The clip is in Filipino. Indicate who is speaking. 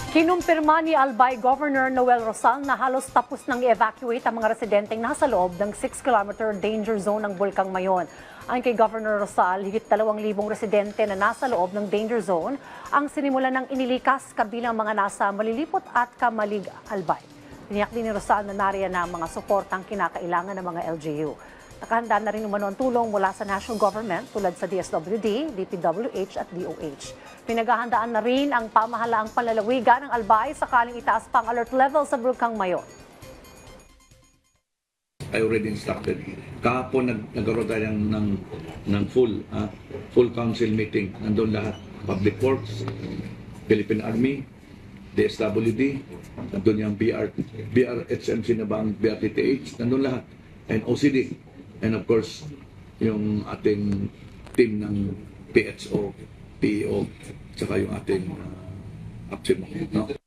Speaker 1: Kinumpirma ni Albay Governor Noel Rosal na halos tapos nang i-evacuate ang mga residenteng nasa loob ng 6-kilometer danger zone ng Bulkang Mayon. Ayon kay Governor Rosal, higit 2,000 residente na nasa loob ng danger zone ang sinimulan ng inilikas kabilang mga nasa Malilipot at Kamalig, Albay. Tiniyak din ni Rosal na nariyan na ang mga suportang kinakailangan ng mga LGU. Nakahanda na rin umano ang tulong mula sa national government tulad sa DSWD, DPWH at DOH. Pinaghahandaan na rin ang pamahalaang panlalawigan ng Albay sakaling itaas pang alert level sa Bulkang Mayon.
Speaker 2: I already instructed. Kahapon nagkaroon tayo ng full council meeting. Nandun lahat. Public Works, Philippine Army, DSWD, nandun yung BRHMC na bang, BRTTH, nandun lahat. And OCD. And of course, yung ating team ng PHO, PEO, saka yung ating APSIM. No?